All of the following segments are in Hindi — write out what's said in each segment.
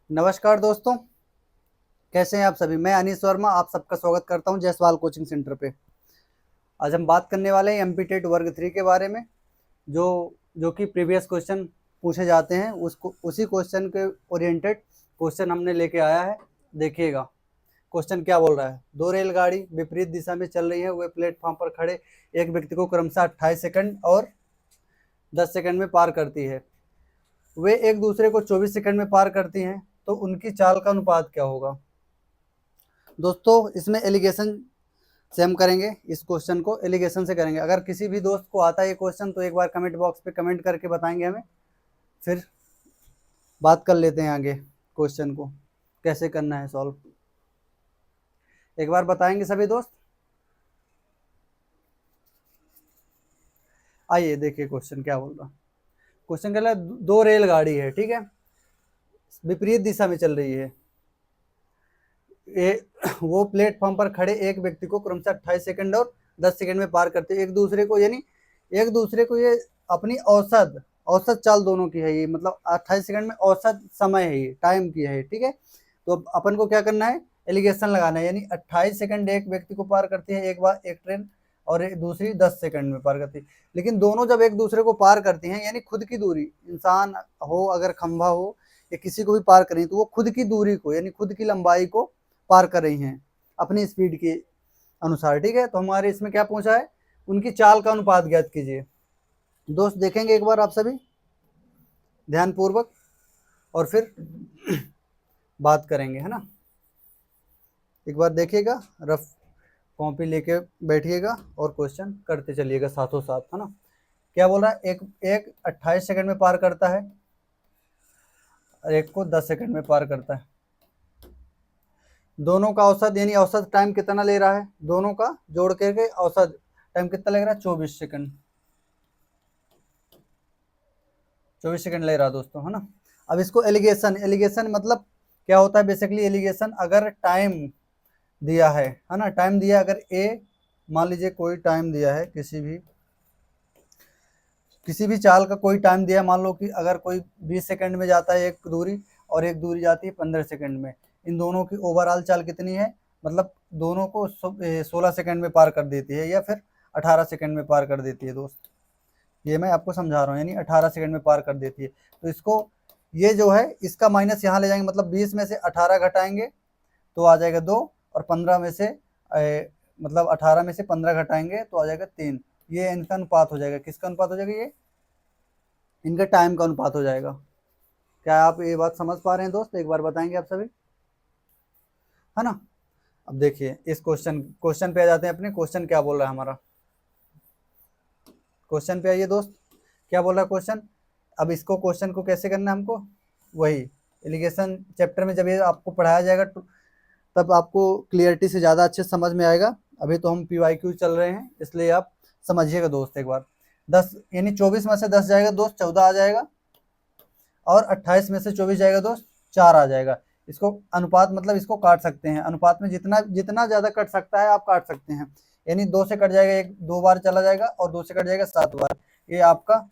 नमस्कार दोस्तों, कैसे हैं आप सभी। मैं अनीस वर्मा आप सबका स्वागत करता हूं जायसवाल कोचिंग सेंटर पे। आज हम बात करने वाले हैं एमपी टेट वर्ग 3 के बारे में, जो जो कि प्रीवियस क्वेश्चन पूछे जाते हैं, उसको उसी क्वेश्चन के ओरिएंटेड क्वेश्चन हमने लेके आया है। देखिएगा क्वेश्चन क्या बोल रहा है। दो रेलगाड़ी विपरीत दिशा में चल रही है, वे प्लेटफॉर्म पर खड़े एक व्यक्ति को क्रमशः 28 सेकंड और 10 सेकंड में पार करती है। वे एक दूसरे को 24 सेकंड में पार करती हैं, तो उनकी चाल का अनुपात क्या होगा। दोस्तों इसमें एलिगेशन से हम करेंगे, इस क्वेश्चन को एलिगेशन से करेंगे। अगर किसी भी दोस्त को आता है ये क्वेश्चन तो एक बार कमेंट बॉक्स पे कमेंट करके बताएंगे हमें, फिर बात कर लेते हैं आगे क्वेश्चन को कैसे करना है सॉल्व। एक बार बताएंगे सभी दोस्त। आइए देखिए क्वेश्चन क्या बोल रहा। क्वेश्चन कह रहा है दो रेलगाड़ी है, ठीक है, विपरीत दिशा में चल रही है। वो प्लेटफॉर्म पर खड़े एक व्यक्ति को क्रमशः 28 सेकंड और 10 सेकंड में पार करते एक दूसरे को, यानी एक दूसरे को ये अपनी औसत औसत चाल दोनों की है। ये मतलब 28 सेकंड में औसत समय है, ये टाइम की है, ठीक है। तो अपन को क्या करना है, एलिगेशन लगाना है। यानी 28 सेकंड एक व्यक्ति को पार करती है एक बार एक ट्रेन, और दूसरी 10 सेकंड में पार करती है। लेकिन दोनों जब एक दूसरे को पार करती हैं, यानी खुद की दूरी, इंसान हो अगर खंभा हो या किसी को भी पार करें, तो वो खुद की दूरी को यानी खुद की लंबाई को पार कर रही हैं अपनी स्पीड के अनुसार, ठीक है। तो हमारे इसमें क्या पूछा है, उनकी चाल का अनुपात ज्ञात कीजिए। दोस्त देखेंगे एक बार आप सभी ध्यानपूर्वक, और फिर बात करेंगे, है ना। एक बार देखिएगा, रफ कॉपी लेके बैठिएगा और क्वेश्चन करते चलिएगा साथों साथ, है ना। क्या बोल रहा है, एक 28 सेकंड में पार करता है और एक को 10 सेकंड में पार करता है। दोनों का औसत यानी औसत टाइम कितना ले रहा है, दोनों का जोड़ करके औसत टाइम कितना लग रहा है, 24 सेकंड। 24 सेकंड ले रहा है दोस्तों, है ना। अब इसको एलिगेशन मतलब क्या होता है बेसिकली। एलिगेशन अगर टाइम दिया है ना, टाइम दिया, अगर ए मान लीजिए कोई टाइम दिया है, किसी भी चाल का कोई टाइम दिया, मान लो कि अगर कोई 20 सेकंड में जाता है एक दूरी और एक दूरी जाती है 15 सेकंड में, इन दोनों की ओवरऑल चाल कितनी है, मतलब दोनों को 16 सेकंड में पार कर देती है या फिर 18 सेकंड में पार कर देती है दोस्त। ये मैं आपको समझा रहा हूँ, यानी 18 सेकंड में पार कर देती है। तो इसको ये जो है इसका माइनस यहाँ ले जाएंगे, मतलब 20 में से 18 घटाएंगे तो आ जाएगा 2, और 15 में से मतलब 18 में से 15 घटाएंगे तो आ जाएगा 3। ये इनका अनुपात हो जाएगा, किसका अनुपात हो जाएगा, ये इनका टाइम का अनुपात हो जाएगा। क्या आप ये बात समझ पा रहे हैं दोस्त, एक बार बताएंगे आप सभी, है ना। अब देखिए इस क्वेश्चन पे आ जाते हैं अपने। क्वेश्चन क्या बोल रहा है हमारा, क्वेश्चन पे आइए दोस्त, क्या बोल रहा है क्वेश्चन। अब इसको क्वेश्चन को कैसे करना है हमको, वही एलिगेशन चैप्टर में जब ये आपको पढ़ाया जाएगा तब आपको क्लियरिटी से ज़्यादा अच्छे समझ में आएगा। अभी तो हम PYQ चल रहे हैं, इसलिए आप समझिएगा दोस्त एक बार। 10 यानी 24 में से 10 जाएगा दोस्त 14 आ जाएगा, और 28 में से 24 जाएगा दोस्त 4 आ जाएगा। इसको अनुपात मतलब इसको काट सकते हैं, अनुपात में जितना जितना ज़्यादा कट सकता है आप काट सकते हैं। यानी 2 से कट जाएगा, एक 2 बार चला जाएगा, और 2 से कट जाएगा 7 बार। ये आपका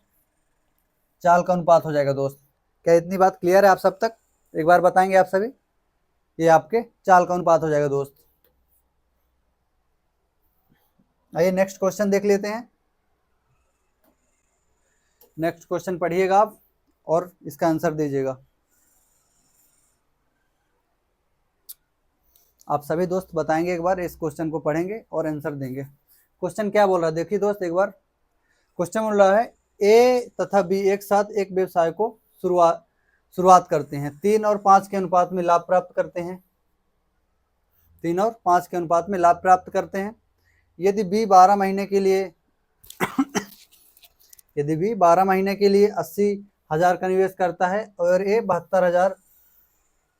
चाल का अनुपात हो जाएगा दोस्त। क्या इतनी बात क्लियर है आप सब तक, एक बार बताएंगे आप सभी। ये आपके चाल का अनुपात हो जाएगा दोस्त। आइए नेक्स्ट क्वेश्चन देख लेते हैं। नेक्स्ट क्वेश्चन पढ़िएगा आप और इसका आंसर दीजिएगा। आप सभी दोस्त बताएंगे, एक बार इस क्वेश्चन को पढ़ेंगे और आंसर देंगे। क्वेश्चन क्या बोल रहा है देखिए दोस्त एक बार। क्वेश्चन बोल रहा है ए तथा बी एक साथ एक व्यवसाय को शुरुआत करते हैं, 3 और 5 के अनुपात में लाभ प्राप्त करते हैं। 3 और 5 के अनुपात में लाभ प्राप्त करते हैं। यदि बी 12 महीने के लिए यदि बी 12 महीने के लिए 80,000 का निवेश करता है और ए 72,000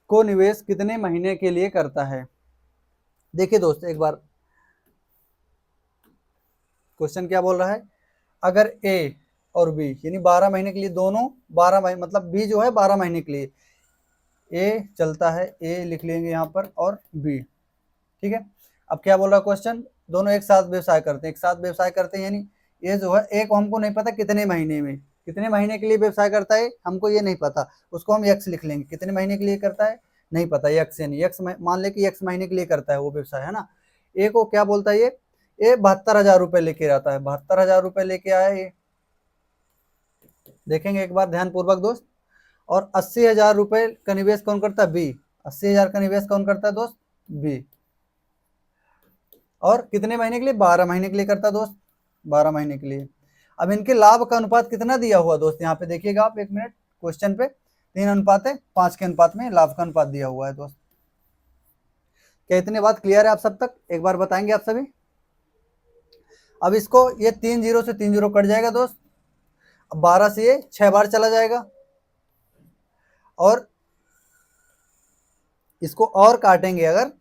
को निवेश कितने महीने के लिए करता है। देखिए दोस्त एक बार क्वेश्चन क्या बोल रहा है, अगर ए और बी यानी 12 महीने के लिए, दोनों 12 महीने मतलब बी जो है 12 महीने के लिए, ए चलता है, ए लिख लेंगे यहाँ पर, और बी, ठीक है। अब क्या बोल रहा है क्वेश्चन, दोनों एक साथ व्यवसाय करते हैं, एक साथ व्यवसाय करते हैं, यानी ये जो है एक हमको नहीं पता कितने महीने में, कितने महीने के लिए व्यवसाय करता है हमको ये नहीं पता, उसको हम एक्स लिख लेंगे। कितने महीने के लिए करता है नहीं पता, एक्स यानी एक्स, मान ले कि एक्स महीने के लिए करता है वो व्यवसाय, है ना। ए को क्या बोलता है, ये 72,000 रुपये लेके आता है, 72,000 रुपये लेके आया ये, देखेंगे एक बार ध्यानपूर्वक दोस्त। और 80,000 रुपये का निवेश कौन करता है, बी। 80,000 का निवेश कौन करता है दोस्त, बी। और कितने महीने के लिए, 12 महीने के लिए करता है दोस्त, 12 महीने के लिए। अब इनके लाभ का अनुपात कितना दिया हुआ दोस्त, यहाँ पे देखिएगा आप, एक मिनट, क्वेश्चन पे 3:5 के अनुपात में लाभ का अनुपात दिया हुआ है दोस्त। क्या इतनी बात क्लियर है आप सब तक, एक बार बताएंगे आप सभी। अब इसको ये 3 0 से 3 0 कट जाएगा दोस्त, अब 12 से ये 6 बार चला जाएगा, और इसको और काटेंगे अगर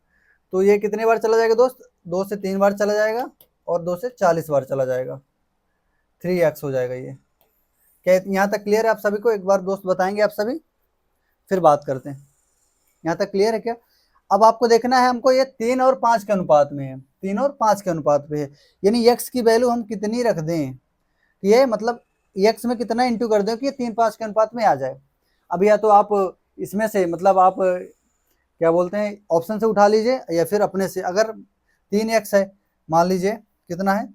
तो ये कितने बार चला जाएगा दोस्त, 2 से 3 बार चला जाएगा, और 2 से 40 बार चला जाएगा, 3x हो जाएगा ये। क्या यहाँ तक क्लियर है आप सभी को, एक बार दोस्त बताएंगे आप सभी, फिर बात करते हैं। यहाँ तक क्लियर है क्या। अब आपको देखना है हमको, ये 3 और 5 के अनुपात में है, 3 और 5 के अनुपात पे है, यानी x की वैल्यू हम कितनी रख दें, ये मतलब x में कितना इंटू कर दें कि ये 3-5 के अनुपात में आ जाए। अब या तो आप इसमें से मतलब आप क्या बोलते हैं ऑप्शन से उठा लीजिए, या फिर अपने से, अगर 3x है मान लीजिए कितना है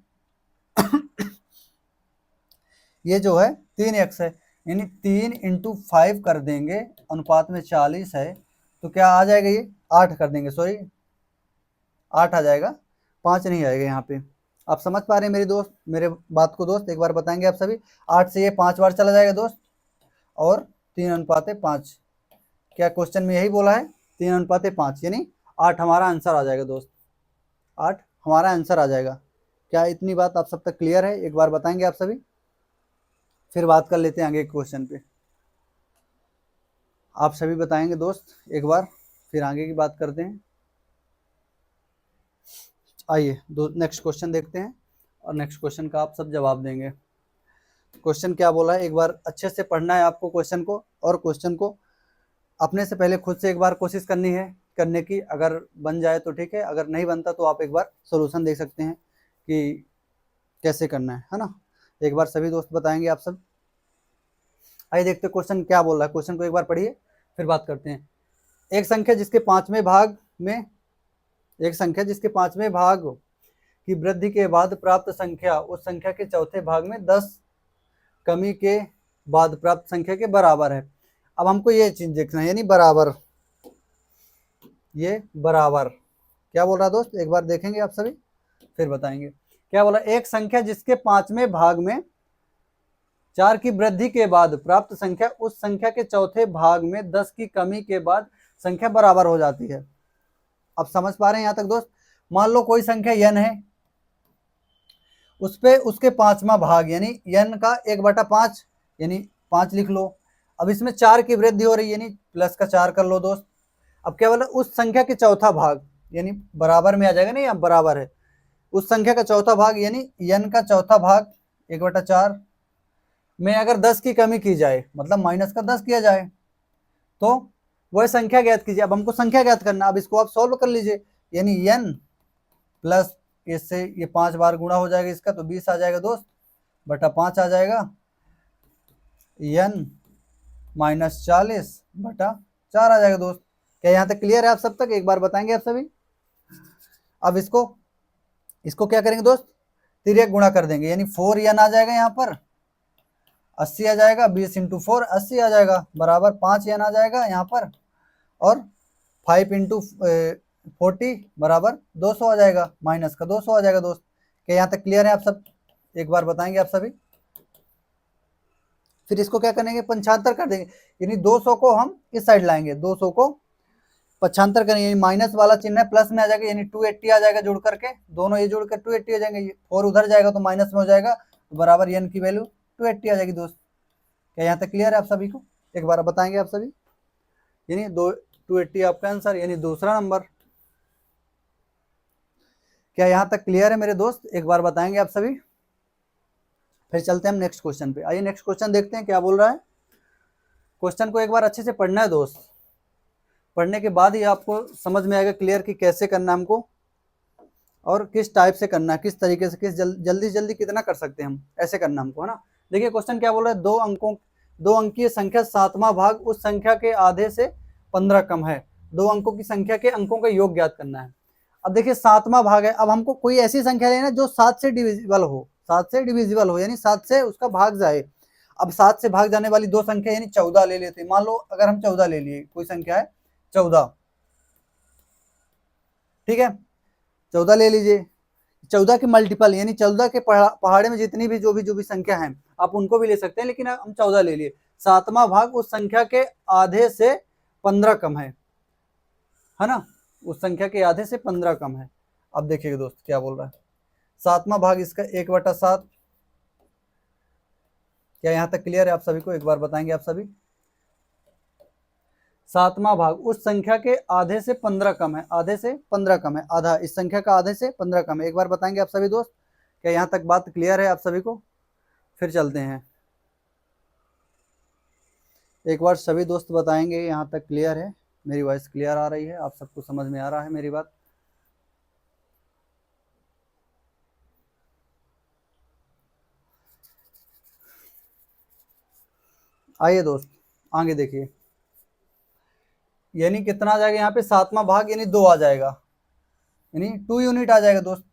ये जो है 3x है, यानी 3 × 5 कर देंगे, अनुपात में 40 है, तो क्या आ जाएगा ये 8 कर देंगे, सॉरी 8 आ जाएगा, 5 नहीं आएगा यहाँ पे। आप समझ पा रहे हैं मेरी दोस्त, मेरे बात को दोस्त, एक बार बताएंगे आप सभी। 8 से ये 5 बार चला जाएगा दोस्त, और 3:5, क्या क्वेश्चन में यही बोला है, 3:5, यानी 8 हमारा आंसर आ जाएगा दोस्त, 8 हमारा आंसर आ जाएगा। क्या इतनी बात आप सब तक क्लियर है, एक बार बताएंगे आप सभी, फिर बात कर लेते हैं आगे क्वेश्चन पे। आप सभी बताएंगे दोस्त एक बार, फिर आगे की बात करते हैं। आइए नेक्स्ट क्वेश्चन देखते हैं, और नेक्स्ट क्वेश्चन का आप सब जवाब देंगे। क्वेश्चन क्या बोला है, एक बार अच्छे से पढ़ना है आपको क्वेश्चन को, और क्वेश्चन को अपने से पहले खुद से एक बार कोशिश करनी है करने की, अगर बन जाए तो ठीक है, अगर नहीं बनता तो आप एक बार सोल्यूशन देख सकते हैं कि कैसे करना है ना। एक बार सभी दोस्त बताएंगे आप सब। आइए देखते हैं क्वेश्चन क्या बोल रहा है, क्वेश्चन को एक बार पढ़िए फिर बात करते हैं। एक संख्या जिसके 5वें भाग में, एक संख्या जिसके 5वें भाग की वृद्धि के बाद प्राप्त संख्या उस संख्या के चौथे भाग में 10 कमी के बाद प्राप्त संख्या के बराबर है। अब हमको ये चीज देखना है, यानी बराबर, ये बराबर क्या बोल रहा है दोस्त, एक बार देखेंगे आप सभी फिर बताएंगे। क्या बोला, एक संख्या जिसके 5वें भाग में 4 की वृद्धि के बाद प्राप्त संख्या उस संख्या के चौथे भाग में 10 की कमी के बाद संख्या बराबर हो जाती है। अब समझ पा रहे हैं यहाँ तक दोस्त। मान लो कोई संख्या n है, उस पे उसके 5वां भाग यानी n का 1/5 यानी 5 लिख लो। अब इसमें 4 की वृद्धि हो रही है, यानी प्लस का 4 कर लो दोस्त। अब क्या बोला, उस संख्या के चौथा भाग, यानी बराबर में आ जाएगा ना, यहाँ बराबर है, उस संख्या का चौथा भाग यानी n का चौथा भाग 1/4 में अगर 10 की कमी की जाए, मतलब माइनस का 10 किया जाए, तो वह संख्या ज्ञात कीजिए। अब हमको संख्या ज्ञात करना, अब इसको आप सॉल्व कर लीजिए, यानी n प्लस इससे ये 5 बार गुणा हो जाएगा इसका, तो 20 आ जाएगा दोस्त, बटा 5 आ जाएगा, n माइनस 40 बटा 4 आ जाएगा दोस्त। क्या यहाँ तक क्लियर है आप सब तक, एक बार बताएंगे आप सभी। अब इसको क्या करेंगे दोस्त, तिर्यक गुणा कर देंगे, यानी 4n आ जाएगा, यहाँ पर 80 आ जाएगा, 20 × 4 80 आ जाएगा, बराबर 5n आ जाएगा यहाँ पर, और 5 × 40 बराबर 200 आ जाएगा, माइनस का 200 आ जाएगा दोस्त। क्या यहाँ तक क्लियर है आप सब, एक बार बताएंगे आप सभी। फिर इसको क्या करेंगे, पंचांतर कर देंगे, यानी 200 को हम इस साइड लाएंगे, 200 को पक्षांतर करेंगे, यानी माइनस वाला चिन्ह है प्लस में आ जाएगा, यानी 280 आ जाएगा जुड़ करके, दोनों ये जुड़ कर 280 आ जाएंगे, 4 उधर जाएगा तो माइनस में हो जाएगा, तो बराबर n की वैल्यू 280 आ जाएगी दोस्त। क्या यहाँ तक क्लियर है आप सभी को, एक बार बताएंगे आप सभी, यानी 280 आपका आंसर, यानी दूसरा नंबर। क्या यहाँ तक क्लियर है मेरे दोस्त, एक बार बताएंगे आप सभी, फिर चलते हैं हम नेक्स्ट क्वेश्चन पे। आइए नेक्स्ट क्वेश्चन देखते हैं क्या बोल रहा है। क्वेश्चन को एक बार अच्छे से पढ़ना है दोस्त, पढ़ने के बाद ही आपको समझ में आएगा क्लियर कि कैसे करना हमको, और किस टाइप से करना है, किस तरीके से, किस जल्दी जल्दी कितना कर सकते हैं हम, ऐसे करना हमको, है ना। देखिए क्वेश्चन क्या बोल रहा है, दो अंकीय संख्या सातवां भाग उस संख्या के आधे से 15 कम है, दो अंकों की संख्या के अंकों का योग ज्ञात करना है। अब देखिए सातवां भाग है, अब हमको कोई ऐसी संख्या लेना जो 7 से डिविजिबल हो, 7 से डिविजिबल हो यानी 7 से उसका भाग जाए। अब 7 से भाग जाने वाली दो संख्या यानी 14 ले लेते हैं। मान लो अगर हम 14 ले लिए, कोई संख्या है 14, ठीक है, 14 ले लीजिए। 14 के मल्टीपल यानी 14 के पहाड़े में जितनी भी जो भी संख्या है आप उनको भी ले सकते हैं, लेकिन हम 14 ले लिए। सातवां भाग उस संख्या के आधे से 15 कम है ना, उस संख्या के आधे से 15 कम है। अब देखिए दोस्त क्या बोल रहा है, सातवां भाग इसका 1/7। क्या यहाँ तक क्लियर है आप सभी को? एक बार बताएंगे आप सभी। सातवां भाग उस संख्या के आधे से 15 कम है, आधे से 15 कम है, आधा इस संख्या का आधे से 15 कम है। एक बार बताएंगे आप सभी दोस्त, क्या यहाँ तक बात क्लियर है आप सभी को? फिर चलते हैं, एक बार सभी दोस्त बताएंगे यहाँ तक क्लियर है, मेरी वॉइस क्लियर आ रही है, आप सबको समझ में आ रहा है मेरी बात? आइए दोस्त आगे देखिए, यानी कितना आ जाएगा यहाँ पे, सातवां भाग यानी 2 आ जाएगा, यानी 2 यूनिट आ जाएगा दोस्त।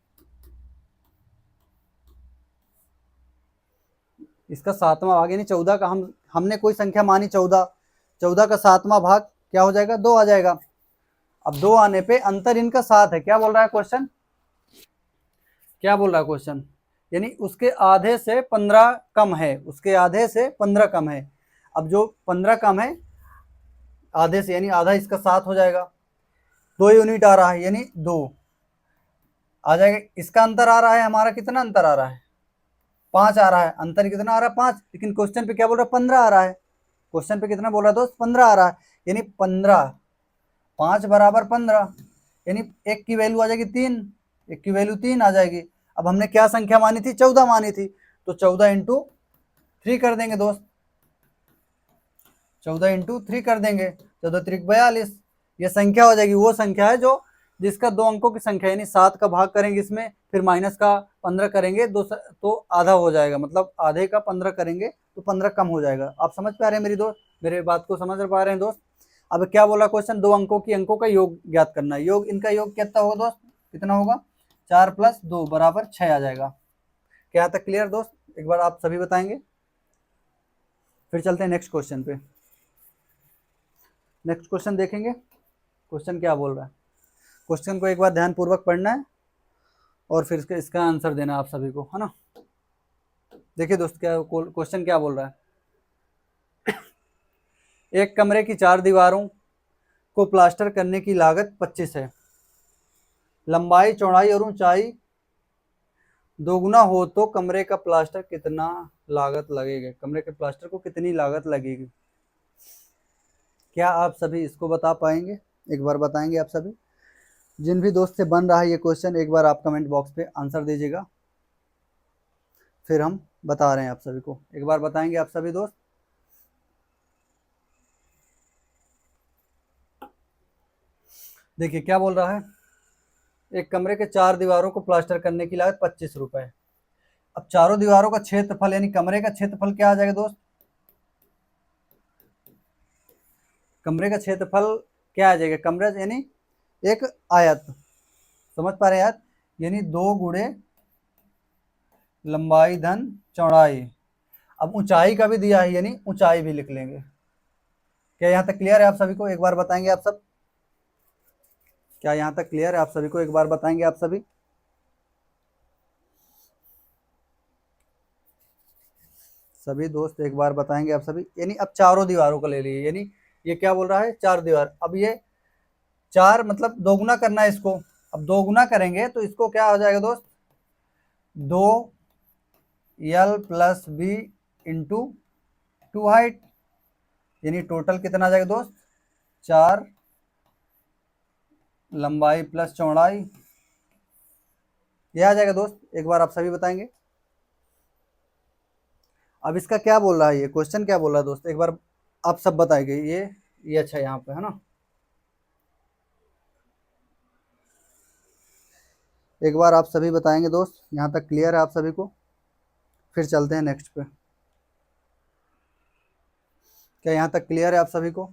इसका सातवां भाग यानी 14 का हमने कोई संख्या मानी 14, 14 का सातवां भाग क्या हो जाएगा, 2 आ जाएगा। अब 2 आने पे अंतर इनका 7 है। क्या बोल रहा है क्वेश्चन, क्या बोल रहा है क्वेश्चन, यानी उसके आधे से 15 कम है, उसके आधे से 15 कम है। अब जो 15 कम है आधे से यानी आधा इसका 7 हो जाएगा, 2 यूनिट आ रहा है यानी 2 आ जाएगा। इसका अंतर आ रहा है हमारा, कितना अंतर आ रहा है, 5 आ रहा है। अंतर कितना आ रहा है, 5, लेकिन क्वेश्चन पे क्या बोल रहा है, 15 आ रहा है। क्वेश्चन पे कितना बोल रहा है दोस्त, 15 आ रहा है, यानी 15, 5 बराबर 15, यानी एक की वैल्यू आ जाएगी 3, एक की वैल्यू 3 आ जाएगी। अब हमने क्या संख्या मानी थी, 14 मानी थी, तो 14 इंटू 3 कर देंगे दोस्त, 14 इंटू 3 कर देंगे, 14 त्रिक 42। ये संख्या हो जाएगी, वो संख्या है जो जिसका दो अंकों की संख्या यानी 7 का भाग करेंगे इसमें, फिर माइनस का 15 करेंगे तो आधा हो जाएगा, मतलब आधे का 15 करेंगे तो 15 कम हो जाएगा। आप समझ पा रहे हैं मेरी दोस्त, मेरे बात को समझ पा रहे हैं दोस्त? अब क्या बोला क्वेश्चन, दो अंकों का योग ज्ञात करना है। योग, इनका योग कितना होगा दोस्त, कितना होगा, 4 + 2 बराबर 6 आ जाएगा। क्या तक क्लियर दोस्त, एक बार आप सभी बताएंगे। फिर चलते हैं नेक्स्ट क्वेश्चन पे, नेक्स्ट क्वेश्चन देखेंगे। क्वेश्चन क्या बोल रहा है, क्वेश्चन को एक बार ध्यानपूर्वक पढ़ना है और फिर इसका आंसर देना आप सभी को, है ना। देखिए दोस्त क्या क्वेश्चन क्या बोल रहा है, एक कमरे की 4 दीवारों को प्लास्टर करने की लागत 25 है, लंबाई चौड़ाई और ऊंचाई दोगुना हो तो कमरे का प्लास्टर कितना लागत लगेगा, कमरे के प्लास्टर को कितनी लागत लगेगी? क्या आप सभी इसको बता पाएंगे? एक बार बताएंगे आप सभी, जिन भी दोस्त से बन रहा है ये क्वेश्चन, एक बार आप कमेंट बॉक्स पे आंसर दीजिएगा, फिर हम बता रहे हैं आप सभी को। एक बार बताएंगे आप सभी दोस्त। देखिए क्या बोल रहा है, एक कमरे के 4 दीवारों को प्लास्टर करने की लागत 25 रुपए। अब चारों दीवारों का क्षेत्रफल यानी कमरे का क्षेत्रफल क्या आ जाएगा दोस्त, कमरे का क्षेत्रफल क्या आ जाएगा, कमरा यानी एक आयत, समझ पा रहे हैं यार, यानी 2 गुणे लंबाई धन चौड़ाई। अब ऊंचाई का भी दिया है यानी ऊंचाई भी लिख लेंगे। क्या यहाँ तक क्लियर है आप सभी को? एक बार बताएंगे आप सब, क्या यहाँ तक क्लियर है आप सभी को? एक बार बताएंगे आप सभी। सभी दोस्त एक बार बताएंगे आप सभी, यानी अब चारों दीवारों को ले लिए, यानी ये क्या बोल रहा है, 4 दीवार। अब ये 4 मतलब दोगुना करना है इसको, अब दोगुना करेंगे तो इसको क्या हो जाएगा दोस्त, 2l + b इंटू 2 हाइट, यानी टोटल कितना आ जाएगा दोस्त, 4 लंबाई प्लस चौड़ाई, यह आ जाएगा दोस्त। एक बार आप सभी बताएंगे। अब इसका क्या बोल रहा है, ये क्वेश्चन क्या बोल रहा है दोस्त, एक बार आप सब बताएंगे। ये अच्छा यहाँ पे है ना, एक बार आप सभी बताएंगे दोस्त, यहाँ तक क्लियर है आप सभी को? फिर चलते हैं नेक्स्ट पे। क्या यहाँ तक क्लियर है आप सभी को?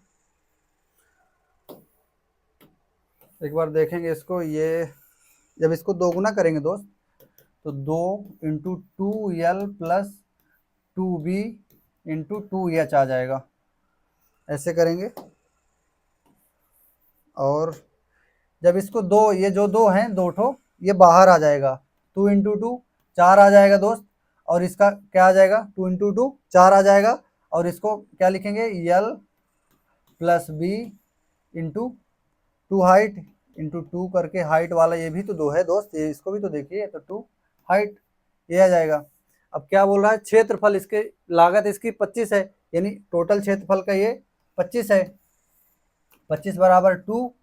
एक बार देखेंगे इसको, ये जब इसको दो गुना करेंगे दोस्त तो 2 × 2l प्लस 2b × 2h आ जाएगा, ऐसे करेंगे। और जब इसको दो, ये जो दो हैं दो ठो, ये बाहर आ जाएगा, 2 × 2 4 आ जाएगा दोस्त। और इसका क्या आ जाएगा, 2 × 2 4 आ जाएगा। और इसको क्या लिखेंगे, l प्लस b × 2 हाइट × 2 करके, हाइट वाला ये भी तो 2 है दोस्त, ये इसको भी तो देखिए, तो 2 हाइट ये आ जाएगा। अब क्या बोल रहा है, क्षेत्रफल इसके, लागत इसकी 25 है, यानी टोटल क्षेत्रफल का ये 25 है। 25 बराबर 2,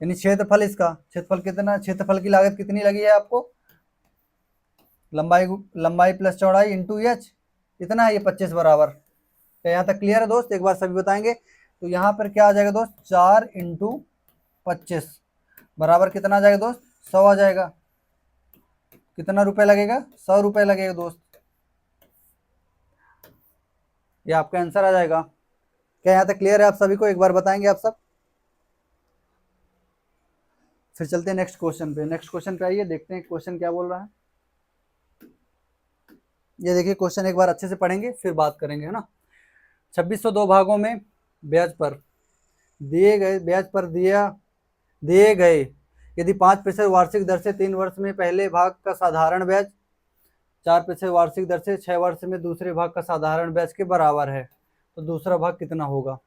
यानी क्षेत्रफल इसका, क्षेत्रफल कितना, क्षेत्रफल की लागत कितनी लगी है आपको, लंबाई प्लस चौड़ाई इंटू एच, इतना है ये 25 बराबर। तो यहाँ तक क्लियर है दोस्त? एक बार सभी बताएंगे। तो यहाँ पर क्या आ जाएगा दोस्त, 4 × 25 बराबर कितना आ जाएगा दोस्त, 100 आ जाएगा। कितना रुपए लगेगा, 100 रुपए लगेगा दोस्त, ये आपका आंसर आ जाएगा। क्या यहाँ तक क्लियर है आप सभी को? एक बार बताएंगे आप सब, फिर चलते हैं नेक्स्ट क्वेश्चन पे। नेक्स्ट क्वेश्चन पे आइए, देखते हैं क्वेश्चन क्या बोल रहा है। ये देखिए क्वेश्चन एक बार अच्छे से पढ़ेंगे फिर बात करेंगे, है ना। 2602 भागों में ब्याज पर दिए गए यदि 5% वार्षिक दर से 3 वर्ष में पहले भाग का साधारण ब्याज, 4% वार्षिक दर से 6 वर्ष में दूसरे भाग का साधारण ब्याज के बराबर है, तो दूसरा भाग कितना होगा?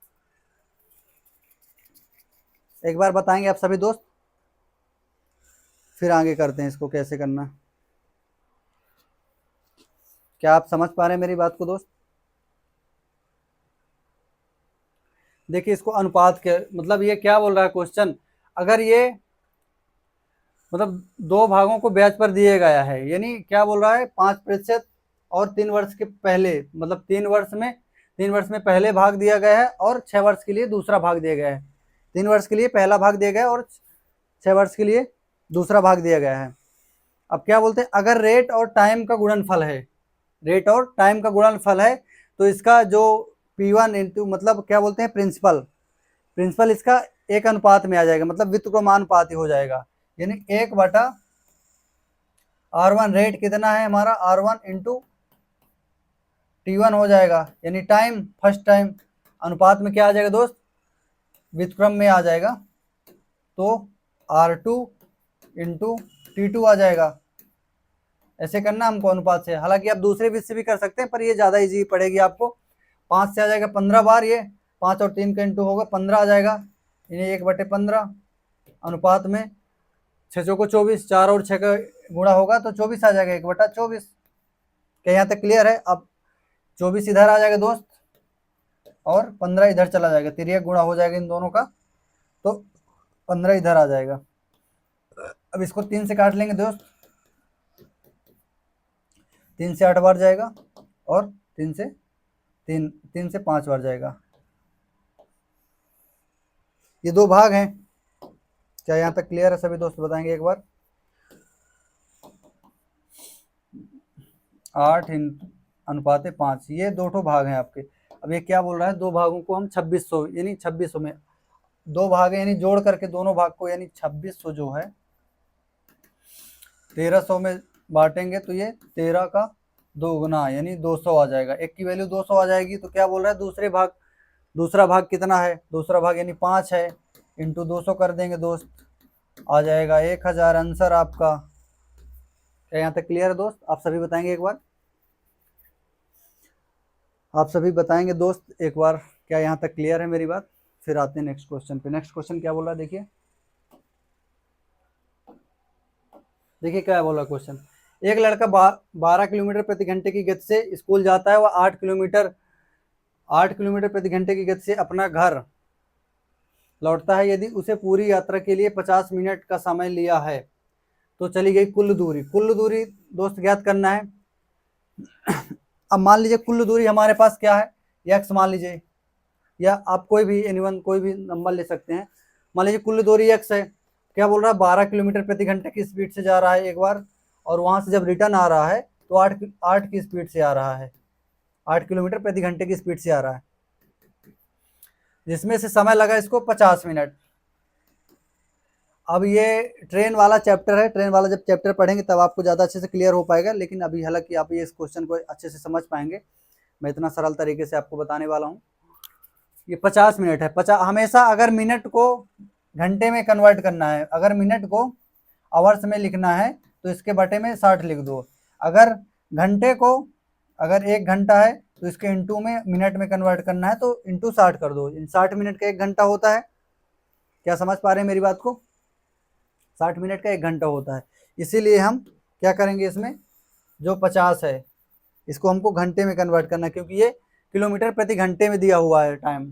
एक बार बताएंगे आप सभी दोस्त, फिर आगे करते हैं इसको कैसे करना है। क्या आप समझ पा रहे हैं मेरी बात को दोस्त? देखिए इसको अनुपात के, मतलब ये क्या बोल रहा है क्वेश्चन, अगर ये मतलब दो भागों को ब्याज पर दिया गया है, यानी क्या बोल रहा है, 5% और 3 वर्ष के पहले, मतलब 3 वर्ष में पहले भाग दिया गया है और 6 वर्ष के लिए दूसरा भाग दिया गया है। 3 वर्ष के लिए पहला भाग दिया गया है और 6 वर्ष के लिए दूसरा भाग दिया गया है। अब क्या बोलते हैं, अगर रेट और टाइम का गुणनफल है, रेट और टाइम का गुणनफल है, तो इसका जो P1 इंटू, मतलब क्या बोलते हैं, प्रिंसिपल इसका 1 अनुपात में आ जाएगा, मतलब व्युत्क्रमानुपाती हो जाएगा, यानी 1/R1। रेट कितना है हमारा, R1 × T1 हो जाएगा, यानी टाइम, फर्स्ट टाइम, अनुपात में क्या आ जाएगा दोस्त, व्युत्क्रम में आ जाएगा, तो R2 × T2 आ जाएगा। ऐसे करना हमको अनुपात से, हालांकि आप दूसरे विधि से भी कर सकते हैं, पर ये ज़्यादा इजी पड़ेगी आपको। 5 से आ जाएगा 15 बार, ये 5 और 3 का इंटू होगा 15 आ जाएगा, यानी 1/15 अनुपात में 6 को 24, 4 और 6 का गुणा होगा तो 24 आ जाएगा, 1/24। क्या यहाँ तक क्लियर है? अब 24 इधर आ जाएगा दोस्त और 15 इधर चला जाएगा, तिर्यक गुणा हो जाएगा इन दोनों का, तो 15 इधर आ जाएगा। अब इसको 3 से काट लेंगे दोस्त, 3 से 8 बार जाएगा और 3 से 5 बार जाएगा। ये दो भाग हैं। क्या यहाँ तक क्लियर है सभी दोस्त? बताएंगे एक बार। 8 अनुपात 5, ये दो ठो भाग हैं आपके। अब ये क्या बोल रहा है, दो भागों को हम 2600, यानी 2600 में दो भाग यानी जोड़ करके दोनों भाग को, यानी 2600 जो है 1300 में बांटेंगे तो ये 13 का 2 गुना, यानी 200 आ जाएगा। एक की वैल्यू 200 आ जाएगी, तो क्या बोल रहा है, दूसरा भाग कितना है, दूसरा भाग यानी 5 है, इंटू 200 कर देंगे दोस्त, आ जाएगा 1000 आंसर आपका। क्या यहाँ तक क्लियर है दोस्त? आप सभी बताएंगे एक बार, आप सभी बताएंगे दोस्त एक बार, क्या यहाँ तक क्लियर है मेरी बात? फिर आते हैं नेक्स्ट क्वेश्चन पे। नेक्स्ट क्वेश्चन क्या बोल रहा है, देखिए क्या बोल रहा है क्वेश्चन। एक लड़का 12 किलोमीटर प्रति घंटे की गति से स्कूल जाता है, वह 8 किलोमीटर प्रति घंटे की गति से अपना घर लौटता है। यदि उसे पूरी यात्रा के लिए 50 मिनट का समय लिया है, तो चली गई कुल दूरी दोस्त ज्ञात करना है। अब मान लीजिए कुल दूरी हमारे पास क्या है, x मान लीजिए, या आप कोई भी कोई भी नंबर ले सकते हैं। मान लीजिए कुल दूरी x है, क्या बोल रहा है, 12 किलोमीटर प्रति घंटे की स्पीड से जा रहा है एक बार, और वहां से जब रिटर्न आ रहा है तो 8 की स्पीड से आ रहा है, 8 किलोमीटर प्रति घंटे की स्पीड से आ रहा है। जिसमें से समय लगा इसको 50 मिनट। अब ये ट्रेन वाला चैप्टर है, ट्रेन वाला जब चैप्टर पढ़ेंगे तब आपको ज़्यादा अच्छे से क्लियर हो पाएगा, लेकिन अभी हालांकि आप ये इस क्वेश्चन को अच्छे से समझ पाएंगे, मैं इतना सरल तरीके से आपको बताने वाला हूँ। ये 50 मिनट है। 50 हमेशा अगर मिनट को घंटे में कन्वर्ट करना है, अगर मिनट को आवर्स में लिखना है तो इसके बटे में 60 लिख दो। अगर घंटे को, अगर 1 घंटा है तो इसके इंटू में मिनट में कन्वर्ट करना है तो इंटू 60 कर दो। 60 मिनट का 1 घंटा होता है। क्या समझ पा रहे हैं मेरी बात को? 60 मिनट का 1 घंटा होता है। इसीलिए हम क्या करेंगे, इसमें जो 50 है इसको हमको घंटे में कन्वर्ट करना है, क्योंकि ये किलोमीटर प्रति घंटे में दिया हुआ है टाइम,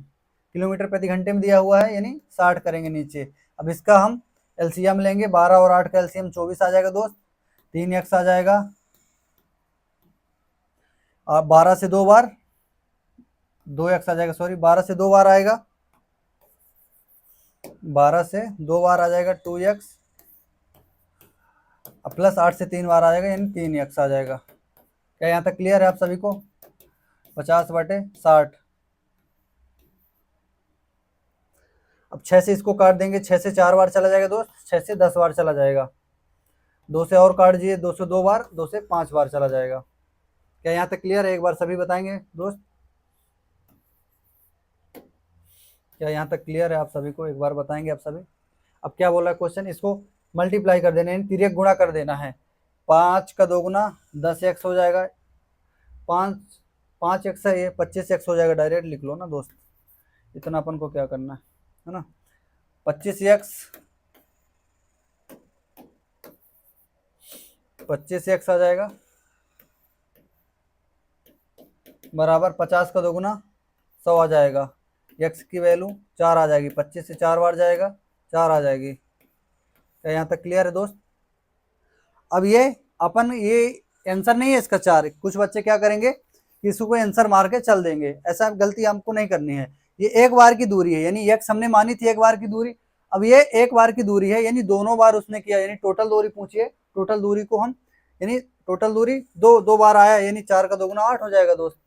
किलोमीटर प्रति घंटे में दिया हुआ है, यानी 60 करेंगे नीचे। अब इसका हम एलसीएम लेंगे, 12 और 8 का एलसीएम 24 आ जाएगा दोस्त, 3x आ जाएगा। अब 12 से 2 बार 2x आ जाएगा, सॉरी 12 से 2 बार आएगा, 12 से 2 बार आ जाएगा 2x, प्लस 8 से 3 बार आ जाएगा, यानी 3x आ जाएगा। क्या यहाँ तक क्लियर है आप सभी को? 50/60। अब 6 से इसको काट देंगे, 6 से 4 बार चला जाएगा दोस्त, 6 से 10 बार चला जाएगा, 2 से और काट दीजिए, 2 से 2 बार, 2 से 5 बार चला जाएगा। क्या यहाँ तक क्लियर है? एक बार सभी बताएंगे दोस्त, क्या यहाँ तक क्लियर है आप सभी को? एक बार बताएंगे आप सभी। अब क्या बोला क्वेश्चन, इसको मल्टीप्लाई कर देना है, तिर्यक गुणा कर देना है। 5 का 2 गुना 10x हो जाएगा, 5x है ये, 25x हो जाएगा, डायरेक्ट लिख लो ना दोस्त, इतना अपन को क्या करना है ना। 25x आ जाएगा बराबर 50 का 2 गुना 100 आ जाएगा, x की वैल्यू 4 आ जाएगी, 25 से 4 बार जाएगा, 4 आ जाएगी। क्या यहाँ तक क्लियर है दोस्त? अब ये अपन ये आंसर नहीं है इसका 4, कुछ बच्चे क्या करेंगे, इसको आंसर मार के चल देंगे, ऐसा गलती हमको नहीं करनी है। ये 1 बार की दूरी है, यानी x हमने मानी थी 1 बार की दूरी, अब ये 1 बार की दूरी है, यानी दोनों बार उसने किया, यानी टोटल दूरी पूछिए, टोटल दूरी को हम, यानी टोटल दूरी 2 बार आया, यानी 4 का 2 गुना 8 हो जाएगा दोस्त।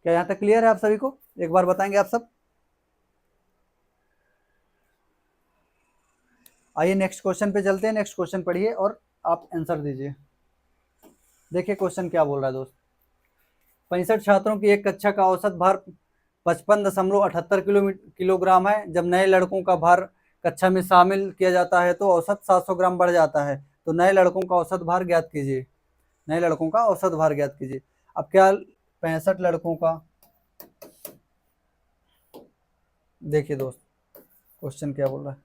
क्या यहाँ तक क्लियर है आप सभी को? एक बार बताएंगे आप सब। आइए नेक्स्ट क्वेश्चन पे चलते हैं, नेक्स्ट क्वेश्चन पढ़िए और आप आंसर दीजिए। देखिए क्वेश्चन क्या बोल रहा है दोस्त। 65 छात्रों की एक कक्षा का औसत भार 55.78 किलोग्राम है। जब नए लड़कों का भार कक्षा में शामिल किया जाता है तो औसत 700 ग्राम बढ़ जाता है। तो नए लड़कों का औसत भार ज्ञात कीजिए, नए लड़कों का औसत भार ज्ञात कीजिए। अब क्या 65 लड़कों का, देखिए दोस्त क्वेश्चन क्या बोल रहा है।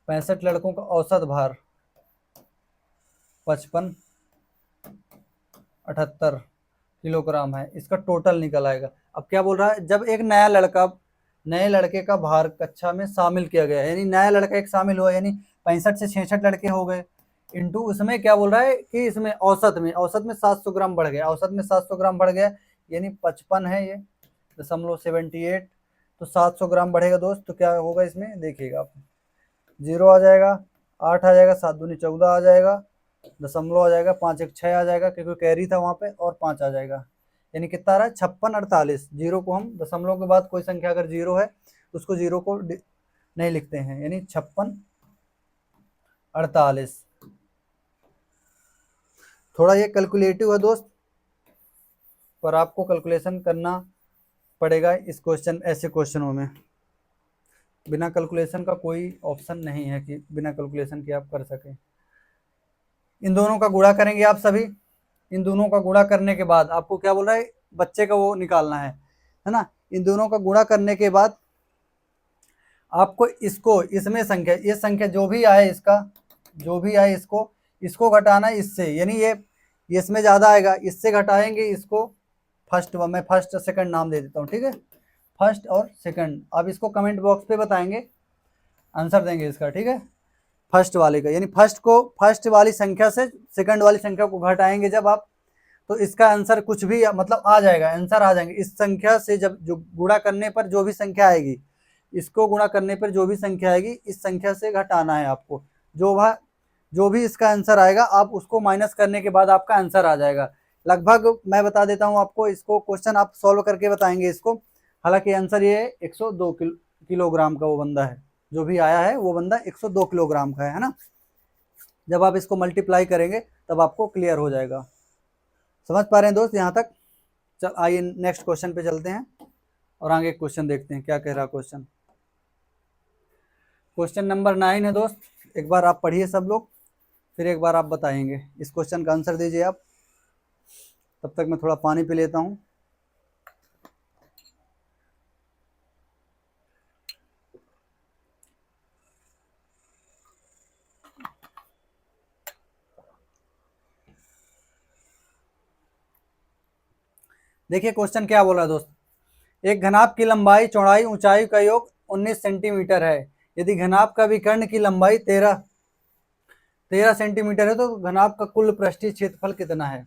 65 लड़कों का औसत भार 55.78 किलोग्राम है, इसका टोटल निकल आएगा। अब क्या बोल रहा है, जब एक नया लड़का, नए लड़के का भार कक्षा में शामिल किया गया, यानी नया लड़का एक शामिल हुआ, यानी 65 से 66 लड़के हो गए, इंटू उसमें क्या बोल रहा है कि इसमें औसत में 700 ग्राम बढ़ गया, औसत में 700 ग्राम बढ़ गया, यानी 55 है ये .78, तो 700 ग्राम बढ़ेगा दोस्त। तो क्या होगा इसमें, देखिएगा आप, 0 आ जाएगा, 8 आ जाएगा, 7 दूनी 14 आ जाएगा, दशमलव आ जाएगा, 5 1 6 आ जाएगा, क्योंकि कैरी था वहाँ पे, और 5 आ जाएगा, यानी कितना आ रहा है 5648। जीरो को हम, दशमलव के बाद कोई संख्या अगर 0 है तो उसको 0 को नहीं लिखते हैं, यानी 5648। थोड़ा ये कैलकुलेटिव है दोस्त, पर आपको कैलकुलेशन करना पड़ेगा इस क्वेश्चन, ऐसे क्वेश्चनों में बिना कैलकुलेशन का कोई ऑप्शन नहीं है कि बिना कैलकुलेशन के आप कर सकें। इन दोनों का गुणा करेंगे आप सभी, इन दोनों का गुणा करने के बाद आपको क्या बोल रहा है, बच्चे का वो निकालना है ना। इन दोनों का गुणा करने के बाद आपको इसको, इसमें संख्या, ये संख्या जो भी आए, इसका जो भी आए इसको घटाना है इससे, यानी ये इसमें ज़्यादा आएगा, इससे घटाएंगे इसको। फर्स्ट, मैं फर्स्ट सेकंड नाम दे देता हूँ, ठीक है, फर्स्ट और सेकंड। आप इसको कमेंट बॉक्स पे बताएंगे, आंसर देंगे इसका, ठीक है। फर्स्ट वाले का, यानी फर्स्ट वाली संख्या से सेकंड वाली संख्या को घटाएंगे जब आप, तो इसका आंसर कुछ भी मतलब आ जाएगा, आंसर आ जाएंगे इस संख्या से। जब जो गुणा करने पर जो भी संख्या आएगी, इसको गुणा करने पर जो भी संख्या आएगी, इस संख्या से घटाना है आपको। जो भी इसका आंसर आएगा, आप उसको माइनस करने के बाद आपका आंसर आ जाएगा। लगभग मैं बता देता हूँ आपको, इसको क्वेश्चन आप सॉल्व करके बताएंगे इसको। हालांकि आंसर ये है 102 किलोग्राम का वो बंदा है, जो भी आया है वो बंदा 102 किलोग्राम का है ना। जब आप इसको मल्टीप्लाई करेंगे तब आपको क्लियर हो जाएगा। समझ पा रहे हैं दोस्त यहाँ तक? चल आइए नेक्स्ट क्वेश्चन पे चलते हैं और आगे क्वेश्चन देखते हैं क्या कह रहा क्वेश्चन। क्वेश्चन नंबर 9 है दोस्त, एक बार आप पढ़िए सब लोग, फिर एक बार आप बताएंगे। इस क्वेश्चन का आंसर दीजिए आप, तब तक मैं थोड़ा पानी पी लेता हूँ। देखिए क्वेश्चन क्या बोला दोस्त, एक घनाभ की लंबाई चौड़ाई ऊंचाई का योग 19 सेंटीमीटर है। यदि घनाभ का विकर्ण की लंबाई 13 सेंटीमीटर है तो घनाभ का कुल पृष्ठीय क्षेत्रफल कितना है।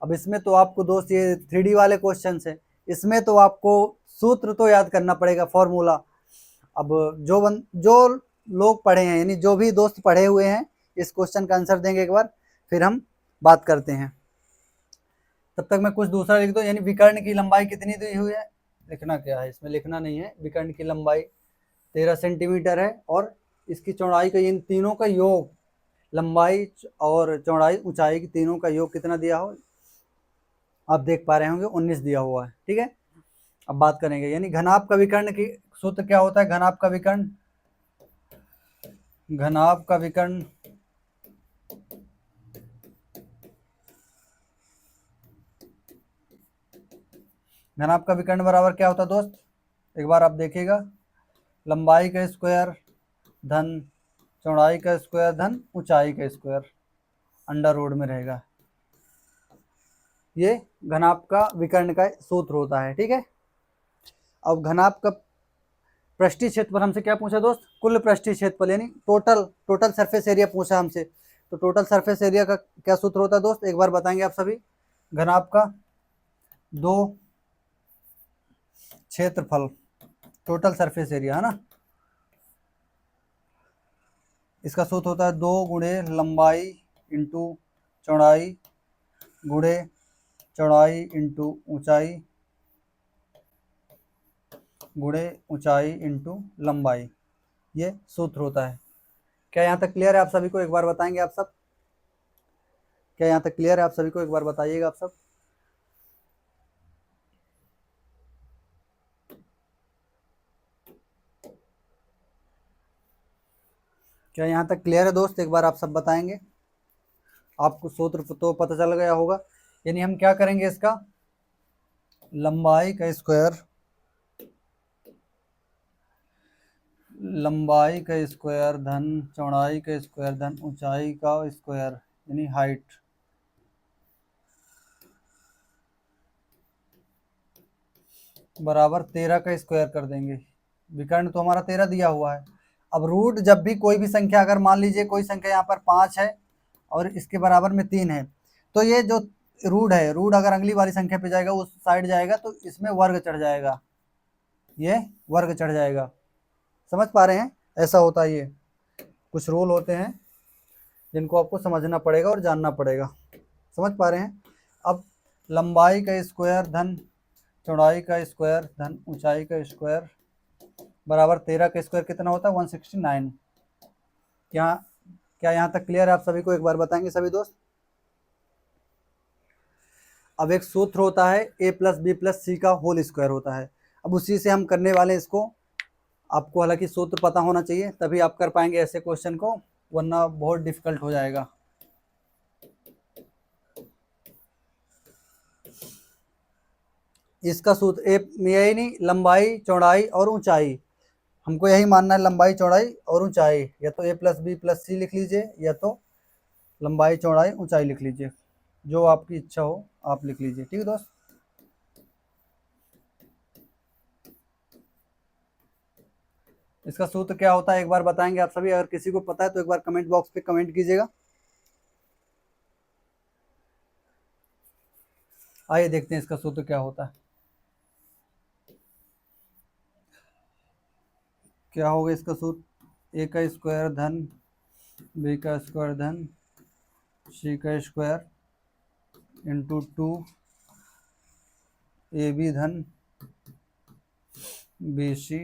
अब इसमें तो आपको दोस्त ये 3D वाले क्वेश्चन है, इसमें तो आपको सूत्र तो याद करना पड़ेगा, फॉर्मूला। अब जो लोग पढ़े हैं, यानी जो भी दोस्त पढ़े हुए हैं, इस क्वेश्चन का आंसर देंगे एक बार, फिर हम बात करते हैं। तब तक मैं कुछ दूसरा लिख दो, यानी विकर्ण की लंबाई कितनी दी हुई है, लिखना क्या है इसमें, लिखना नहीं है। विकर्ण की लंबाई 13 सेंटीमीटर है और इसकी चौड़ाई का, इन तीनों का योग, लंबाई और चौड़ाई ऊंचाई की तीनों का योग कितना दिया हो, आप देख पा रहे होंगे 19 दिया हुआ है। ठीक है, अब बात करेंगे, यानी घनाभ का विकर्ण की सूत्र क्या होता है। घनाभ का विकर्ण, घनाभ का विकर्ण घनाभ का विकर्ण बराबर क्या होता है दोस्त, एक बार आप देखिएगा, लंबाई का स्क्वायर धन चौड़ाई का स्क्वायर धन ऊंचाई का स्क्वायर, अंडर रूट में रहेगा। ये घनाभ का विकर्ण का सूत्र होता है। ठीक है, अब घनाभ का पृष्ठीय क्षेत्रफल हमसे क्या पूछा दोस्त, कुल पृष्ठीय क्षेत्रफल, यानी टोटल सरफेस एरिया पूछा हमसे। तो टोटल सरफेस एरिया का क्या सूत्र होता है दोस्त, एक बार बताएंगे आप सभी। घनाभ का 2 क्षेत्रफल, टोटल सरफेस एरिया है ना, इसका सूत्र होता है 2 गुणे लंबाई इंटू चौड़ाई गुणे चौड़ाई इंटू ऊंचाई गुणे ऊंचाई इंटू लंबाई, ये सूत्र होता है। क्या यहाँ तक क्लियर है आप सभी को, एक बार बताएंगे आप सब। क्या यहाँ तक क्लियर है आप सभी को, एक बार बताइएगा आप सब। क्या यहाँ तक क्लियर है दोस्त, एक बार आप सब बताएंगे। आपको सूत्र तो पता चल गया होगा। यानी हम क्या करेंगे, इसका लंबाई का स्क्वायर, लंबाई का स्क्वायर धन चौड़ाई का स्क्वायर धन ऊंचाई का स्क्वायर, यानी हाइट, बराबर 13 का स्क्वायर कर देंगे। विकर्ण तो हमारा 13 दिया हुआ है। अब रूट, जब भी कोई भी संख्या, अगर मान लीजिए कोई संख्या यहाँ पर 5 है और इसके बराबर में 3 है, तो ये जो रूट है, रूट अगर अगली वाली संख्या पे जाएगा, उस साइड जाएगा, तो इसमें वर्ग चढ़ जाएगा, ये वर्ग चढ़ जाएगा। समझ पा रहे हैं, ऐसा होता है। ये कुछ रूल होते हैं जिनको आपको समझना पड़ेगा और जानना पड़ेगा। समझ पा रहे हैं। अब लंबाई का स्क्वायर धन चौड़ाई का स्क्वायर धन ऊंचाई का स्क्वायर बराबर 13 का स्क्वायर कितना होता है, 169। क्या यहाँ तक क्लियर है आप सभी को, एक बार बताएंगे सभी दोस्त। अब एक सूत्र होता है a प्लस बी प्लस सी का होल स्क्वायर होता है। अब उसी से हम करने वाले इसको, आपको हालांकि सूत्र पता होना चाहिए तभी आप कर पाएंगे ऐसे क्वेश्चन को, वरना बहुत डिफिकल्ट हो जाएगा। इसका सूत्र यही नहीं, लंबाई चौड़ाई और ऊंचाई, हमको यही मानना है, लंबाई चौड़ाई और ऊंचाई, या तो a प्लस बी प्लस सी लिख लीजिए, या तो लंबाई चौड़ाई ऊंचाई लिख लीजिए, जो आपकी इच्छा हो आप लिख लीजिए। ठीक है दोस्त, इसका सूत्र क्या होता है एक बार बताएंगे आप सभी, अगर किसी को पता है तो एक बार कमेंट बॉक्स पे कमेंट कीजिएगा। आइए देखते हैं इसका सूत्र क्या होता है। क्या होगा इसका सूत्र, ए का स्क्वायर धन बी का स्क्वायर धन सी का स्क्वायर इंटू 2 AB धन BC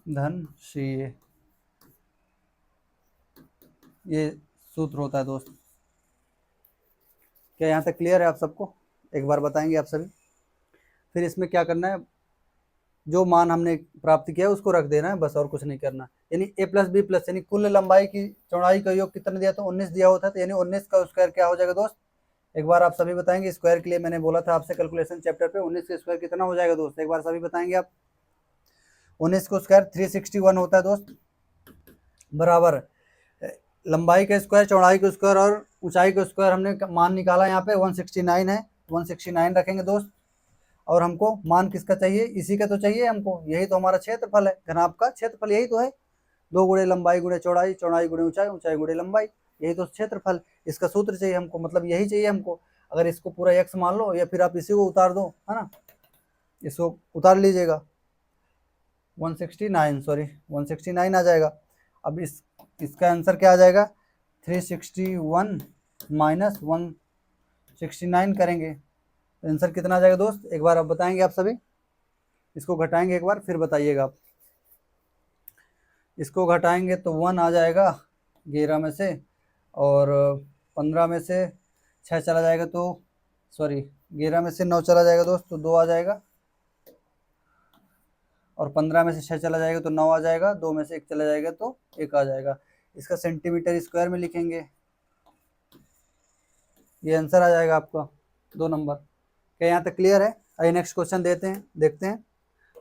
धन CA, ये सूत्र होता है दोस्त। क्या यहाँ तक क्लियर है आप सबको? एक बार बताएंगे आप सभी। फिर इसमें क्या करना है, जो मान हमने प्राप्त किया है उसको रख देना है बस, और कुछ नहीं करना। यानी a प्लस बी प्लस यानी कुल लंबाई की चौड़ाई का योग कितना दिया था, 19 दिया होता है, तो यानी 19 का स्क्वायर क्या हो जाएगा दोस्त? एक बार आप सभी बताएंगे। स्क्वायर के लिए मैंने बोला था आपसे कैलकुलेशन चैप्टर पे, 19 का स्क्वायर कितना हो जाएगा दोस्त? एक बार सभी बताएंगे आप। 19 का स्क्वायर 361 होता है दोस्त, बराबर लंबाई का स्क्वायर, चौड़ाई का स्क्वायर और ऊंचाई का स्क्वायर हमने मान निकाला यहाँ पे 169 है, 169 रखेंगे दोस्त। और हमको मान किसका चाहिए? इसी का तो चाहिए हमको, यही तो हमारा क्षेत्रफल है, घनाभ का क्षेत्रफल यही तो है। 2 गुणे लंबाई गुणे चौड़ाई, चौड़ाई गुणे ऊंचाई, ऊंचाई गुणे लंबाई, यही तो क्षेत्रफल। इसका सूत्र चाहिए हमको, मतलब यही चाहिए हमको। अगर इसको पूरा x मान लो या फिर आप इसी को उतार दो, है ना, इसको उतार लीजिएगा, 169 सॉरी 169 आ जाएगा। अब इसका आंसर क्या आ जाएगा? 361 माइनस 169 करेंगे तो आंसर कितना आ जाएगा दोस्त? एक बार आप बताएंगे आप सभी। इसको घटाएंगे एक बार फिर बताइएगा आप। इसको घटाएंगे तो 1 आ जाएगा 11 में से, और 15 में से 6 चला जाएगा तो सॉरी 11 में से 9 चला जाएगा दोस्त तो 2 आ जाएगा, और 15 में से 6 चला जाएगा तो 9 आ जाएगा, 2 में से 1 चला जाएगा तो 1 आ जाएगा। इसका सेंटीमीटर स्क्वायर में लिखेंगे, ये आंसर आ जाएगा आपका 2 नंबर। क्या यहाँ तक क्लियर है? आइए नेक्स्ट क्वेश्चन देखते हैं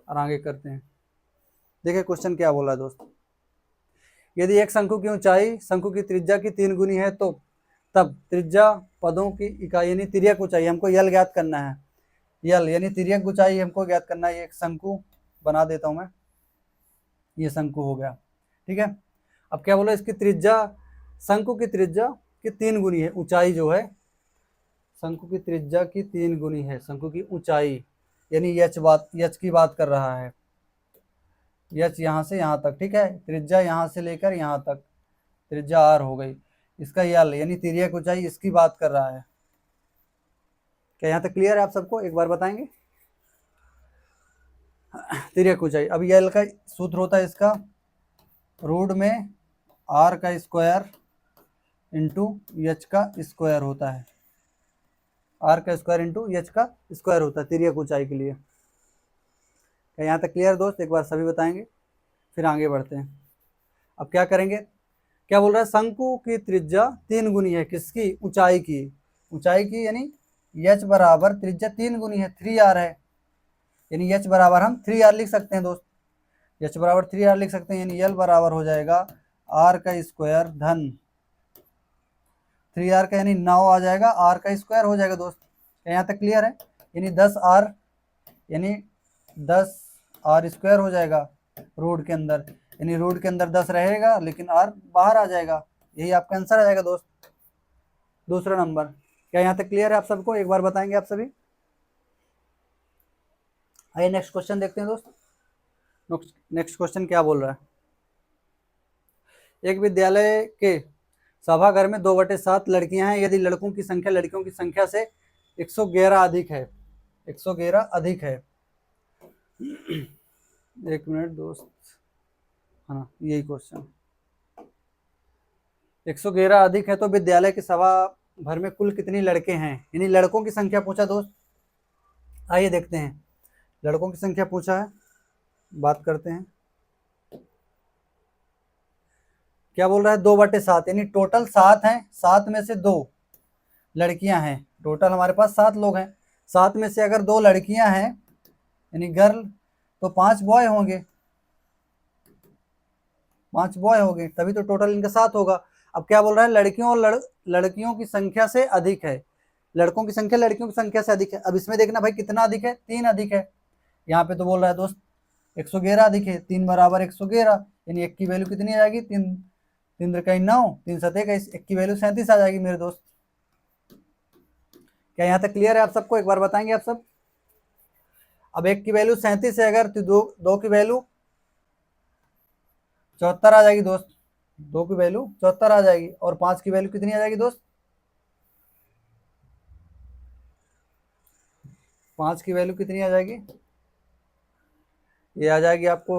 और आगे करते हैं। देखिए क्वेश्चन क्या बोला दोस्त। यदि एक शंकु की ऊंचाई शंकु की त्रिज्या की 3 गुनी है तो तब त्रिज्या पदों की इकाई यानी तिर्यक ऊंचाई हमको यल ज्ञात करना है। यल यानी तिर्यक ऊंचाई हमको ज्ञात करना है। एक शंकु बना देता हूं मैं, ये शंकु हो गया, ठीक है। अब क्या बोला, इसकी त्रिज्या शंकु की त्रिज्या की 3 गुनी है ऊंचाई जो है, शंकु की त्रिज्या की 3 गुनी है शंकु की ऊंचाई, यानी यच की बात कर रहा है। यच यहाँ से यहाँ तक, ठीक है, त्रिज्या यहाँ से लेकर यहाँ तक त्रिज्या आर हो गई। इसका यल यानी तिर्यक ऊंचाई इसकी बात कर रहा है। क्या यहाँ तक क्लियर है आप सबको? एक बार बताएंगे। तिर्यक ऊंचाई, अब यल का सूत्र होता है इसका रूट में आर का स्क्वायर इंटू एच का स्क्वायर होता है। आर का स्क्वायर इंटू एच का स्क्वायर होता है तिर्यक ऊंचाई के लिए। क्या यहाँ तक क्लियर दोस्त? एक बार सभी बताएंगे फिर आगे बढ़ते हैं। अब क्या करेंगे, क्या बोल रहा है, शंकु की त्रिज्या 3 गुनी है किसकी? ऊंचाई की। ऊंचाई की यानी एच बराबर त्रिज्या 3 गुनी है 3r है, यानी एच बराबर हम 3r लिख सकते हैं दोस्त। एच बराबर 3r लिख सकते हैं, यानी यल बराबर हो जाएगा आर का स्क्वायर धन 3r का यानी 9 आ जाएगा, आर का स्क्वायर हो जाएगा दोस्त। यहाँ तक क्लियर है? यानी 10r यानी 10r स्क्वायर हो जाएगा रूट के अंदर, यानी रूट के अंदर 10 रहेगा लेकिन r बाहर आ जाएगा। यही आपका आंसर आ जाएगा दोस्त, दूसरा नंबर। क्या यहाँ तक क्लियर है आप सबको? एक बार बताएंगे आप सभी। आइए नेक्स्ट क्वेश्चन देखते हैं दोस्त। नेक्स्ट क्वेश्चन क्या बोल रहा है, एक विद्यालय के सभागार में 2/7 लड़कियां हैं, यदि लड़कों की संख्या लड़कियों की संख्या से 111 अधिक है, 111 अधिक है। एक मिनट दोस्त, हाँ यही क्वेश्चन, 111 अधिक है तो विद्यालय के सभा भर में कुल कितनी लड़के हैं, यानी लड़कों की संख्या पूछा दोस्त। आइए देखते हैं, लड़कों की संख्या पूछा है, बात करते हैं। क्या बोल रहा है, 2/7 यानी टोटल 7 हैं, 7 में से 2 लड़कियां हैं। टोटल हमारे पास 7 लोग हैं, 7 में से अगर 2 लड़कियां हैं यानी गर्ल तो 5 बॉय होंगे, 5 बॉय होंगे, तभी तो टोटल इनका 7 होगा। अब क्या बोल रहा है, लड़कियों और लड़कियों की संख्या से अधिक है, लड़कों की संख्या लड़कियों की संख्या से अधिक है। अब इसमें देखना भाई कितना अधिक है, 3 अधिक है। यहाँ पे तो बोल रहा है दोस्त 111 अधिक है, 3 बराबर 111, यानी 1 की वैल्यू कितनी आ जाएगी, 3 3 कहीं 9, 3 7 21, 1 की वैल्यू 37 आ जाएगी मेरे दोस्त। क्या यहाँ तक क्लियर है आप सबको? एक बार बताएंगे आप सब। अब 1 की वैल्यू 37 है अगर, तो दो की वैल्यू 74 आ जाएगी दोस्त, 2 की वैल्यू 74 आ जाएगी, और 5 की वैल्यू कितनी आ जाएगी दोस्त, 5 की वैल्यू कितनी आ जाएगी, ये आ जाएगी आपको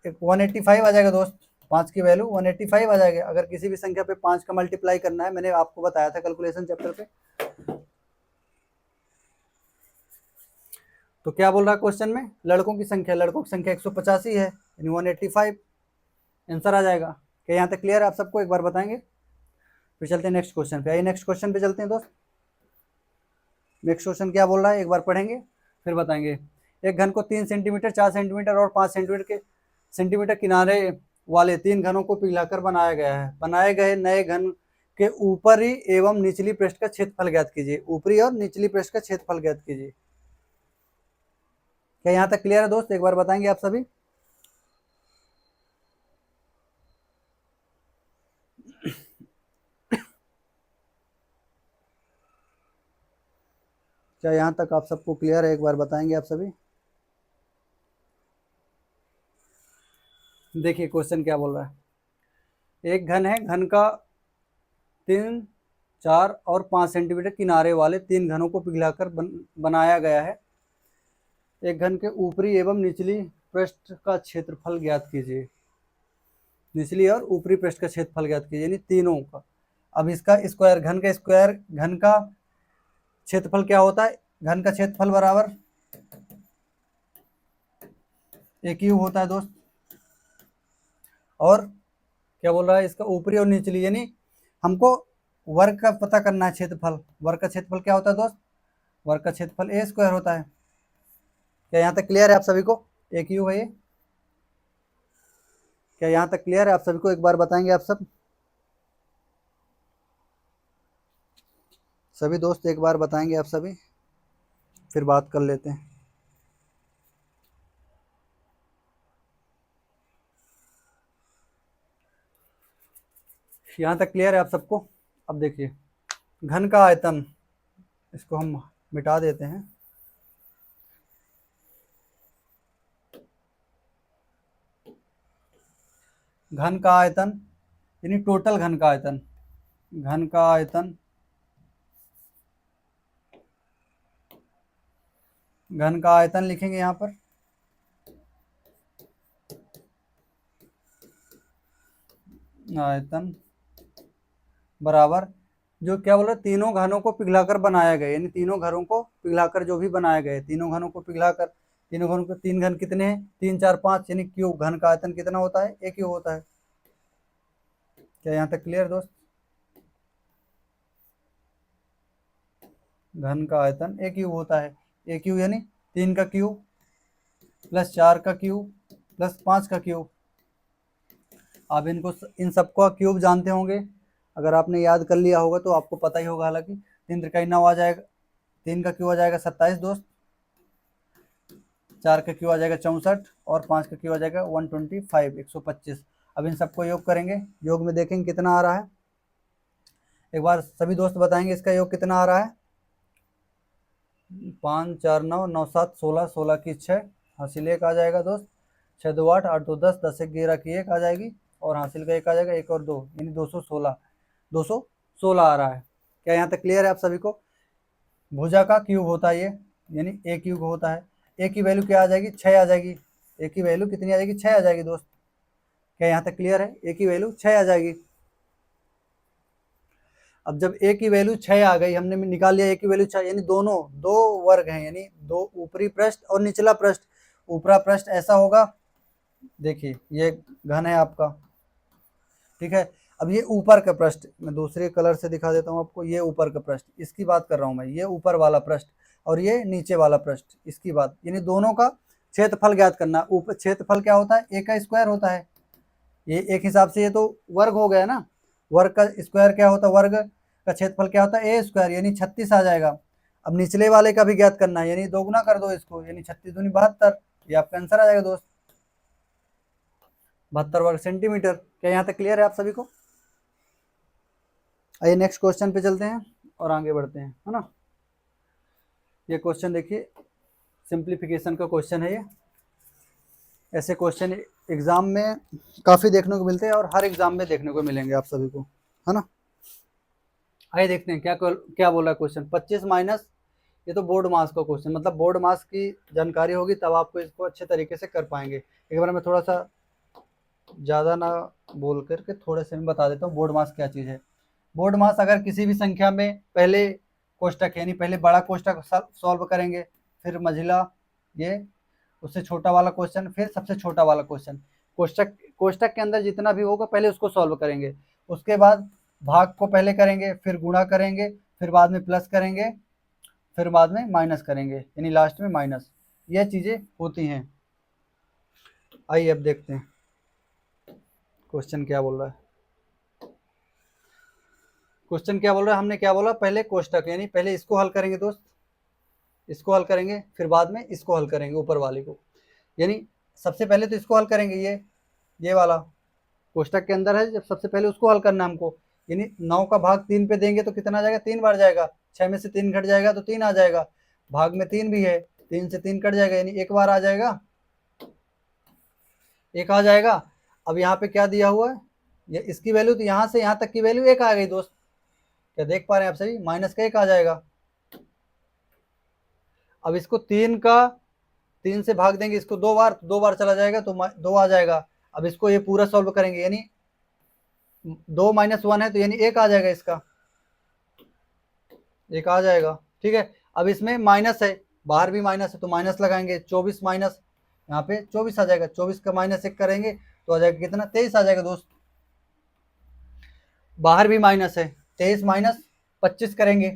एक 185 आ जाएगा दोस्त। 5 की वैल्यू 185 आ जाएगा। अगर किसी भी संख्या पे 5 का मल्टीप्लाई करना है, मैंने आपको बताया था कैलकुलेशन चैप्टर पे। तो क्या बोल रहा है क्वेश्चन में, लड़कों की संख्या 185 है, यानी 185 आंसर आ जाएगा। क्या यहाँ तक क्लियर है आप सबको, एक बार बताएंगे। फिर चलते हैं नेक्स्ट क्वेश्चन पे। आइए नेक्स्ट क्वेश्चन पे चलते हैं दोस्त। नेक्स्ट क्वेश्चन क्या बोल रहा है एक बार पढ़ेंगे फिर बताएंगे। एक घन को 3 सेंटीमीटर, 4 सेंटीमीटर और 5 सेंटीमीटर किनारे वाले 3 घनों को पिघलाकर बनाया गया है। बनाए गए नए घन के ऊपरी एवं निचली पृष्ठ का क्षेत्रफल ज्ञात कीजिए। ऊपरी और निचली पृष्ठ का क्षेत्रफल ज्ञात कीजिए। क्या यहाँ तक क्लियर है दोस्त, एक बार बताएंगे आप सभी। क्या यहाँ तक आप सबको क्लियर है, एक बार बताएंगे आप सभी। देखिए क्वेश्चन क्या बोल रहा है। एक घन है, घन का 3, 4 और 5 सेंटीमीटर किनारे वाले 3 घनों को पिघलाकर बनाया गया है। एक घन के ऊपरी एवं निचली पृष्ठ का क्षेत्रफल ज्ञात कीजिए। निचली और ऊपरी पृष्ठ का क्षेत्रफल ज्ञात कीजिए, यानी तीनों का। अब इसका स्क्वायर, घन का क्षेत्रफल क्या होता है, घन का क्षेत्रफल बराबर ए क्यूब होता है दोस्त। और क्या बोल रहा है, इसका ऊपरी और निचली, यानी हमको वर्ग का पता करना है क्षेत्रफल। वर्ग का क्षेत्रफल क्या होता है दोस्त, वर्ग का क्षेत्रफल ए स्क्वायर होता है। क्या यहाँ तक क्लियर है आप सभी को, ए क्यूब है ये। क्या यहाँ तक क्लियर है आप सभी को, एक बार बताएंगे आप सब सभी दोस्त, एक बार बताएंगे आप सभी, फिर बात कर लेते हैं। यहाँ तक क्लियर है आप सबको। अब देखिए घन का आयतन, इसको हम मिटा देते हैं। घन का आयतन यानी टोटल घन का आयतन, घन का आयतन, घन का आयतन लिखेंगे यहाँ पर। आयतन बराबर जो क्या बोल रहे, तीनों घनों को पिघलाकर बनाया गया, यानी तीनों घरों को पिघलाकर जो भी बनाया गया, तीनों घनों को पिघलाकर, तीनों घनों को, 3 घन कितने हैं, 3, 4, 5, यानी क्यूब। घन का आयतन कितना होता है, एक क्यूब होता है। क्या यहाँ तक क्लियर दोस्त, घन का आयतन एक क्यूब होता है। एक क्यूब यानी 3 का क्यूब प्लस 4 का क्यूब प्लस 5 का क्यूब। आप इनको, इन सबको क्यूब जानते होंगे, अगर आपने याद कर लिया होगा तो आपको पता ही होगा। हालांकि 3 त्रिकाई 9 आ जाएगा, 3 का क्यूब आ जाएगा 27 दोस्त, 4 का क्यूब आ जाएगा 64 और 5 का क्यूब आ जाएगा 125, 125। अब इन सबको योग करेंगे, योग में देखेंगे कितना आ रहा है। एक बार सभी दोस्त बताएंगे इसका योग कितना आ रहा है। 5, 4, 9, 9, 7, 16, 16 की 6, हासिल 1 आ जाएगा दोस्त। 6, 2, 8, 8, 2, 10, 10, 1, 11 की 1 आ जाएगी और हासिल का 1 आ जाएगा, 1 और 2 यानी 216, 216 आ रहा है। क्या यहाँ तक क्लियर है आप सभी को। भुजा का क्यूब होता है ये, यानी ए क्यूब होता है। ए की वैल्यू क्या आ जाएगी, 6 आ जाएगी। ए की वैल्यू कितनी आ जाएगी, 6 आ जाएगी दोस्त। क्या यहाँ तक क्लियर है, ए की वैल्यू 6 आ जाएगी। अब जब ए की वैल्यू 6 आ गई, हमने निकाल लिया ए की वैल्यू 6, यानी दोनों दो वर्ग हैं, यानी दो ऊपरी पृष्ठ और निचला पृष्ठ। ऊपरा पृष्ठ ऐसा होगा, देखिए ये घन है आपका, ठीक है। अब ये ऊपर का पृष्ठ, मैं दूसरे कलर से दिखा देता हूँ आपको, ये ऊपर का पृष्ठ, इसकी बात कर रहा हूँ मैं, ये ऊपर वाला पृष्ठ और ये नीचे वाला पृष्ठ, इसकी बात, यानी दोनों का क्षेत्रफल ज्ञात करना। ऊपर क्षेत्रफल क्या होता है, ए का स्क्वायर होता है। ये एक हिसाब से ये तो वर्ग हो गया ना, वर्ग का स्क्वायर क्या होता है, वर्ग का क्षेत्रफल क्या होता है, ए स्क्वायर, यानी 36 आ जाएगा। अब निचले वाले का भी ज्ञात करना है, यानी दोगुना कर दो इसको, यानी 36 दूनी 72, ये आपका आंसर आ जाएगा दोस्त, 72 वर्ग सेंटीमीटर। क्या यहाँ तक क्लियर है आप सभी को। आइए नेक्स्ट क्वेश्चन पे चलते हैं और आगे बढ़ते हैं, है ना। ये क्वेश्चन देखिए, सिंप्लीफिकेशन का क्वेश्चन है ये। ऐसे क्वेश्चन एग्जाम में काफ़ी देखने को मिलते हैं और हर एग्जाम में देखने को मिलेंगे आप सभी को, है ना। आइए देखते हैं क्या क्या बोला क्वेश्चन। 25 माइनस ये तो बोर्ड मास का क्वेश्चन, मतलब बोर्ड मास की जानकारी होगी तब आपको इसको अच्छे तरीके से कर पाएंगे। एक बार मैं थोड़ा सा ज़्यादा ना बोल करके थोड़े से मैं बता देता हूँ बोर्ड मास क्या चीज़ है। बोर्ड मास अगर किसी भी संख्या में पहले कोष्टक यानी पहले बड़ा कोष्टक सॉल्व करेंगे, फिर मझिला ये उससे छोटा वाला क्वेश्चन, फिर सबसे छोटा वाला क्वेश्चन, कोष्टक कोष्टक के अंदर जितना भी होगा पहले उसको सॉल्व करेंगे, उसके बाद भाग को पहले करेंगे, फिर गुणा करेंगे, फिर बाद में प्लस करेंगे, फिर बाद में माइनस करेंगे, यानी लास्ट में माइनस। ये चीज़ें होती हैं। आइए अब देखते हैं क्वेश्चन क्या बोल रहा है। क्वेश्चन क्या बोल रहा है, हमने क्या बोला, पहले कोष्टक यानी पहले इसको हल करेंगे दोस्त, इसको हल करेंगे, फिर बाद में इसको हल करेंगे ऊपर वाले को, यानी सबसे पहले तो इसको हल करेंगे, ये वाला कोष्टक के अंदर है, जब सबसे पहले उसको हल करना है हमको, यानी 9 का भाग 3 पे देंगे तो कितना आ जाएगा, 3 बार जाएगा, 6 में से 3 घट जाएगा तो 3 आ जाएगा, भाग में 3 भी है, 3 से 3 कट जाएगा यानी एक बार आ जाएगा, एक आ जाएगा। अब यहाँ पे क्या दिया हुआ है, ये इसकी वैल्यू, तो यहाँ से यहाँ तक की वैल्यू एक आ गई दोस्त, क्या देख पा रहे हैं आप सभी, माइनस का एक आ जाएगा। अब इसको 3 से भाग देंगे इसको 2 बार, तो 2 बार चला जाएगा तो 2 आ जाएगा। अब इसको ये पूरा सॉल्व करेंगे, यानी 2 - 1 है तो यानी एक आ जाएगा, इसका एक आ जाएगा, ठीक है। अब इसमें माइनस है, बाहर भी माइनस है तो माइनस लगाएंगे, 24 माइनस यहाँ पे 24 आ जाएगा, 24 का -1 करेंगे तो आ जाएगा कितना, 23 आ जाएगा दोस्त। बाहर भी माइनस है, 23 माइनस 25 करेंगे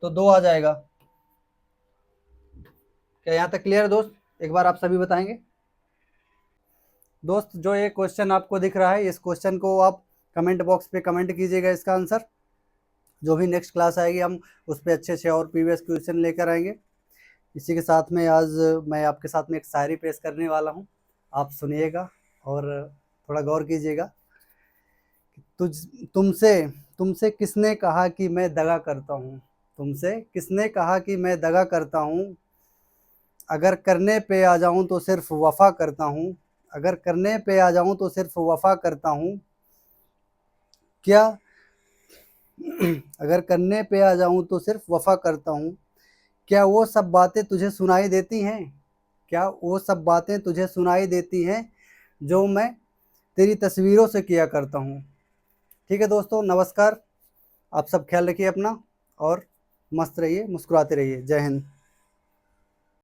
तो 2 आ जाएगा। क्या यहाँ तक क्लियर है दोस्त, एक बार आप सभी बताएंगे। दोस्त जो ये क्वेश्चन आपको दिख रहा है, इस क्वेश्चन को आप कमेंट बॉक्स पे कमेंट कीजिएगा इसका आंसर, जो भी नेक्स्ट क्लास आएगी हम उस पर अच्छे अच्छे और प्रीवियस क्वेश्चन लेकर आएंगे। इसी के साथ में आज मैं आपके साथ में एक शायरी पेश करने वाला हूँ, आप सुनिएगा और थोड़ा गौर कीजिएगा। तुझ तुमसे तुमसे किसने कहा कि मैं दगा करता हूँ, तुमसे किसने कहा कि मैं दगा करता हूँ, अगर करने पे आ जाऊँ तो सिर्फ वफ़ा करता हूँ, अगर करने पे आ जाऊँ तो सिर्फ वफ़ा करता हूँ, क्या अगर करने पे आ जाऊँ तो सिर्फ वफ़ा करता हूँ, क्या वो सब बातें तुझे सुनाई देती हैं, क्या वो सब बातें तुझे सुनाई देती हैं जो मैं तेरी तस्वीरों से किया करता हूँ। ठीक है दोस्तों, नमस्कार, आप सब ख्याल रखिए अपना और मस्त रहिए, मुस्कुराते रहिए। जय हिंद।